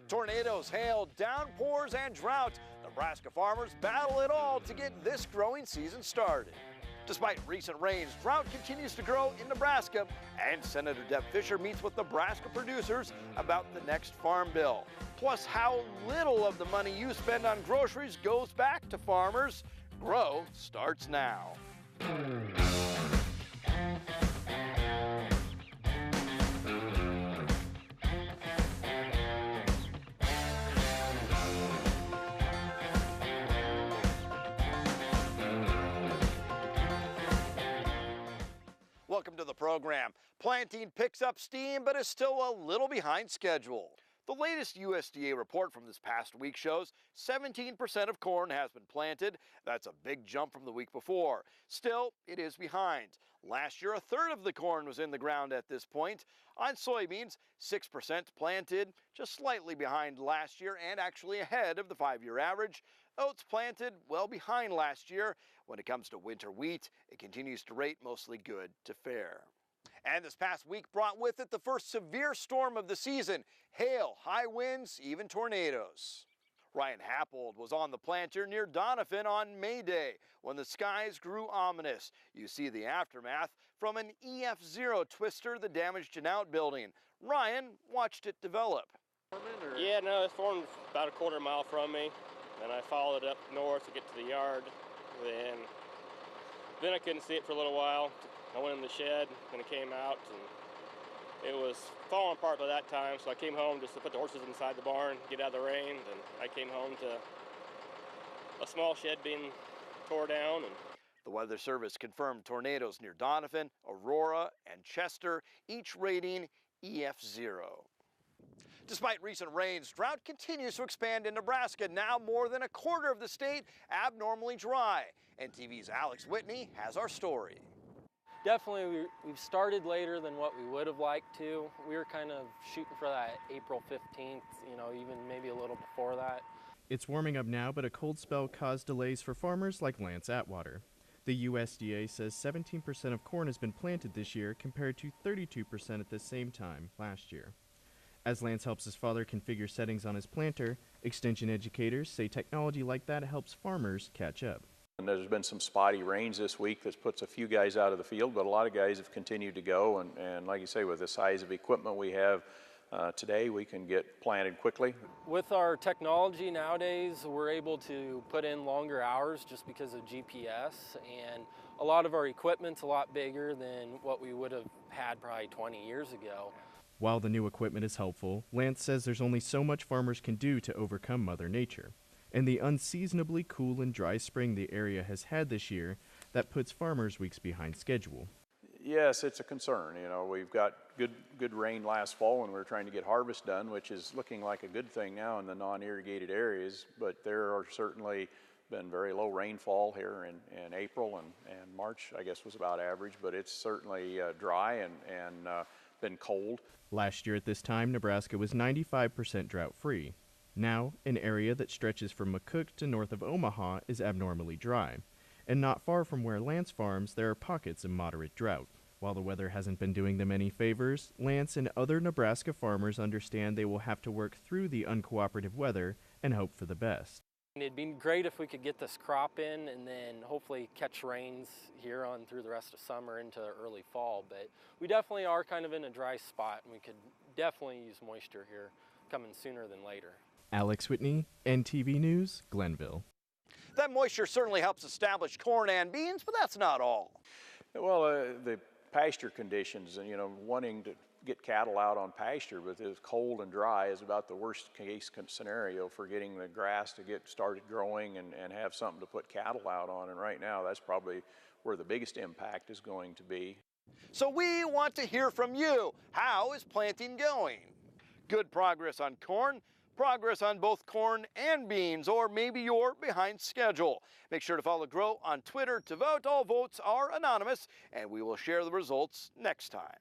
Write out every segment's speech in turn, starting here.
Tornadoes, hail, downpours, and drought. Nebraska farmers battle it all to get this growing season started. Despite recent rains, drought continues to grow in Nebraska, and Senator Deb Fischer meets with Nebraska producers about the next farm bill. Plus, how little of the money you spend on groceries goes back to farmers. Grow starts now. Welcome to the program. Planting picks up steam, but is still a little behind schedule. The latest USDA report from this past week shows 17% of corn has been planted. That's a big jump from the week before. Still, it is behind. Last year, a third of the corn was in the ground at this point. On soybeans, 6% planted, just slightly behind last year and actually ahead of the 5-year average. Oats planted well behind last year. When it comes to winter wheat, it continues to rate mostly good to fair. And this past week brought with it the first severe storm of the season. Hail, high winds, even tornadoes. Ryan Happold was on the planter near Donovan on May Day when the skies grew ominous. You see the aftermath from an EF0 twister that damaged an outbuilding. Ryan watched it develop. Yeah, no, it formed about a quarter mile from me. And I followed it up north to get to the yard. Then I couldn't see it for a little while. I went in the shed and it came out, and it was falling apart by that time. So I came home just to put the horses inside the barn, get out of the rain. And I came home to a small shed being tore down. The Weather Service confirmed tornadoes near Donovan, Aurora, and Chester, each rating EF0. Despite recent rains, drought continues to expand in Nebraska. Now more than a quarter of the state abnormally dry. NTV's Alex Whitney has our story. Definitely, we've started later than what we would have liked to. We were kind of shooting for that April 15th, even maybe a little before that. It's warming up now, but a cold spell caused delays for farmers like Lance Atwater. The USDA says 17% of corn has been planted this year compared to 32% at the same time last year. As Lance helps his father configure settings on his planter, extension educators say technology like that helps farmers catch up. And there's been some spotty rains this week that puts a few guys out of the field, but a lot of guys have continued to go. And like you say, with the size of equipment we have today, we can get planted quickly. With our technology nowadays, we're able to put in longer hours just because of GPS. And a lot of our equipment's a lot bigger than what we would have had probably 20 years ago. While the new equipment is helpful, Lance says there's only so much farmers can do to overcome Mother Nature. And the unseasonably cool and dry spring the area has had this year, that puts farmers weeks behind schedule. Yes, it's a concern. We've got good rain last fall when we were trying to get harvest done, which is looking like a good thing now in the non-irrigated areas, but there are certainly been very low rainfall here in April, and March, I guess, was about average, but it's certainly dry and been cold. Last year at this time, Nebraska was 95% drought-free. Now, an area that stretches from McCook to north of Omaha is abnormally dry. And not far from where Lance farms, there are pockets of moderate drought. While the weather hasn't been doing them any favors, Lance and other Nebraska farmers understand they will have to work through the uncooperative weather and hope for the best. It'd be great if we could get this crop in and then hopefully catch rains here on through the rest of summer into early fall. But we definitely are kind of in a dry spot, and we could definitely use moisture here coming sooner than later. Alex Whitney, NTV News, Glenville. That moisture certainly helps establish corn and beans, but that's not all. Well, the pasture conditions and, wanting to get cattle out on pasture, but it's cold and dry is about the worst case scenario for getting the grass to get started growing and have something to put cattle out on. And right now, that's probably where the biggest impact is going to be. So we want to hear from you. How is planting going? Good progress on corn, progress on both corn and beans, or maybe you're behind schedule. Make sure to follow Grow on Twitter to vote. All votes are anonymous, and we will share the results next time.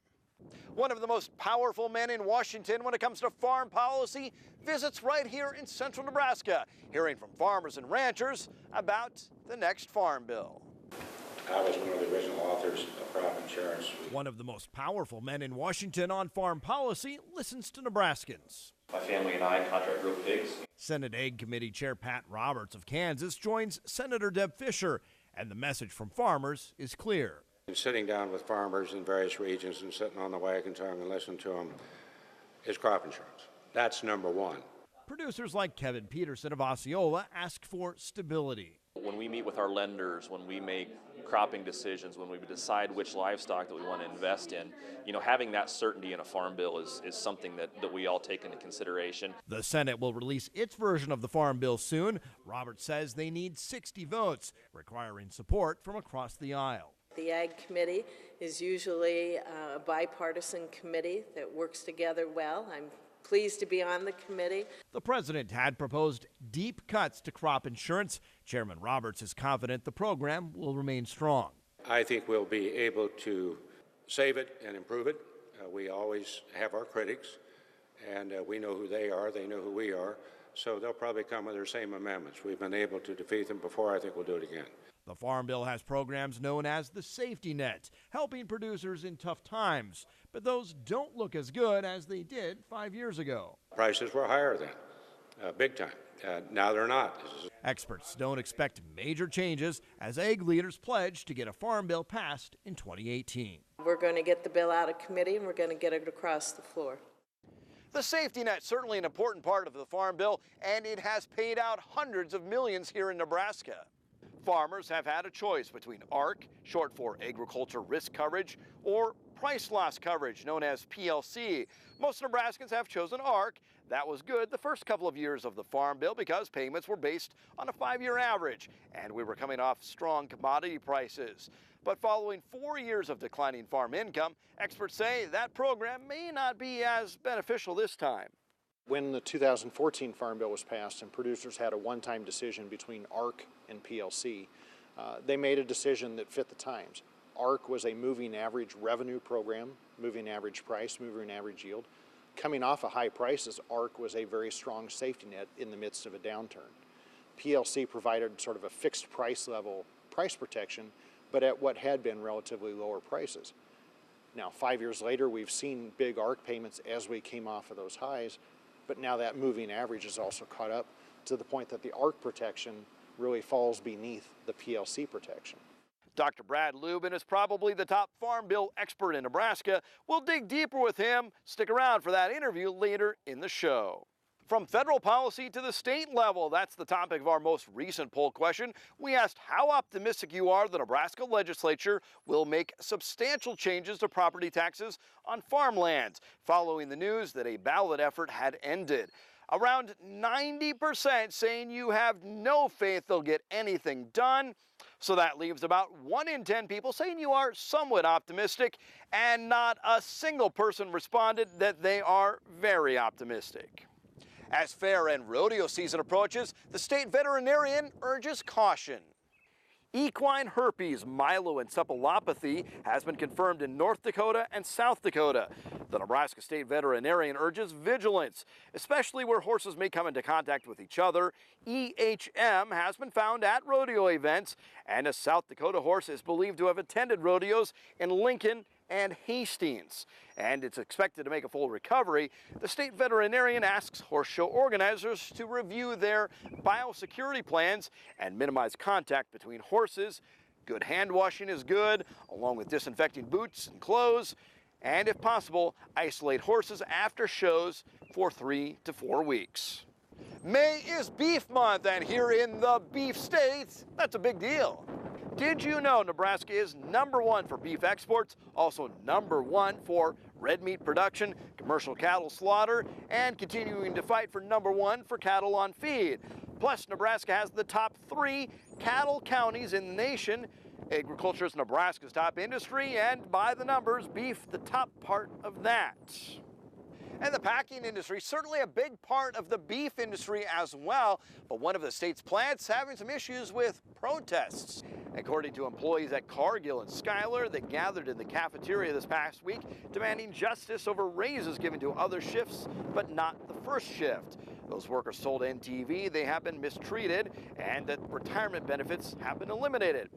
One of the most powerful men in Washington when it comes to farm policy visits right here in central Nebraska, hearing from farmers and ranchers about the next farm bill. I was one of the original authors of crop insurance. One of the most powerful men in Washington on farm policy listens to Nebraskans. My family and I contract grow pigs. Senate Ag Committee Chair Pat Roberts of Kansas joins Senator Deb Fischer, and the message from farmers is clear. Sitting down with farmers in various regions and sitting on the wagon tongue and listening to them is crop insurance. That's number one. Producers like Kevin Peterson of Osceola ask for stability. When we meet with our lenders, when we make cropping decisions, when we decide which livestock that we want to invest in, having that certainty in a farm bill is something that we all take into consideration. The Senate will release its version of the farm bill soon. Roberts says they need 60 votes, requiring support from across the aisle. The Ag Committee is usually a bipartisan committee that works together well. I'm pleased to be on the committee. The president had proposed deep cuts to crop insurance. Chairman Roberts is confident the program will remain strong. I think we'll be able to save it and improve it. We always have our critics, and we know who they are, they know who we are, so they'll probably come with their same amendments. We've been able to defeat them before. I think we'll do it again. The Farm Bill has programs known as the safety net, helping producers in tough times. But those don't look as good as they did 5 years ago. Prices were higher then, big time. Now they're not. Experts don't expect major changes as ag leaders pledge to get a farm bill passed in 2018. We're going to get the bill out of committee and we're going to get it across the floor. The safety net certainly an important part of the Farm Bill, and it has paid out hundreds of millions here in Nebraska. Farmers have had a choice between ARC, short for Agriculture Risk Coverage, or Price Loss Coverage, known as PLC. Most Nebraskans have chosen ARC. That was good the first couple of years of the Farm Bill because payments were based on a 5-year average, and we were coming off strong commodity prices. But following 4 years of declining farm income, experts say that program may not be as beneficial this time. When the 2014 Farm Bill was passed and producers had a one-time decision between ARC and PLC, they made a decision that fit the times. ARC was a moving average revenue program, moving average price, moving average yield. Coming off of high prices, ARC was a very strong safety net in the midst of a downturn. PLC provided sort of a fixed price level price protection, but at what had been relatively lower prices. Now, 5 years later, we've seen big ARC payments as we came off of those highs, but now that moving average is also caught up to the point that the ARC protection really falls beneath the PLC protection. Dr. Brad Lubin is probably the top Farm Bill expert in Nebraska. We'll dig deeper with him. Stick around for that interview later in the show. From federal policy to the state level, that's the topic of our most recent poll question. We asked how optimistic you are the Nebraska legislature will make substantial changes to property taxes on farmland, following the news that a ballot effort had ended. Around 90% saying you have no faith they'll get anything done. So that leaves about 1 in 10 people saying you are somewhat optimistic, and not a single person responded that they are very optimistic. As fair and rodeo season approaches, the state veterinarian urges caution. Equine herpes, myeloencephalopathy has been confirmed in North Dakota and South Dakota. The Nebraska State Veterinarian urges vigilance, especially where horses may come into contact with each other. EHM has been found at rodeo events, and a South Dakota horse is believed to have attended rodeos in Lincoln and Hastings, and it's expected to make a full recovery. The state veterinarian asks horse show organizers to review their biosecurity plans and minimize contact between horses. Good hand washing is good, along with disinfecting boots and clothes, and if possible, isolate horses after shows for 3 to 4 weeks. May is Beef Month, and here in the beef states, that's a big deal. Did you know Nebraska is #1 for beef exports, also #1 for red meat production, commercial cattle slaughter, and continuing to fight for #1 for cattle on feed. Plus, Nebraska has the top 3 cattle counties in the nation. Agriculture is Nebraska's top industry, and by the numbers, beef the top part of that. And the packing industry, certainly a big part of the beef industry as well, but one of the state's plants having some issues with protests. According to employees at Cargill and Schuyler, they gathered in the cafeteria this past week demanding justice over raises given to other shifts, but not the first shift. Those workers told NTV they have been mistreated and that retirement benefits have been eliminated.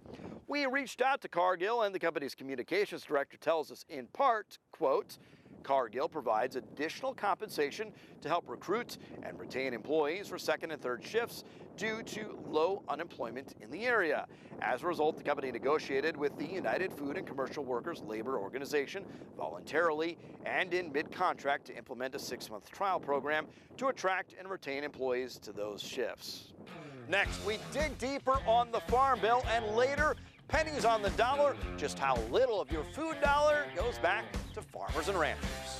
We reached out to Cargill, and the company's communications director tells us in part, quote, Cargill provides additional compensation to help recruit and retain employees for second and third shifts due to low unemployment in the area. As a result, the company negotiated with the United Food and Commercial Workers Labor Organization voluntarily and in mid-contract to implement a 6-month trial program to attract and retain employees to those shifts. Next, we dig deeper on the Farm Bill, and later, pennies on the dollar, just how little of your food dollar goes back to farmers and ranchers.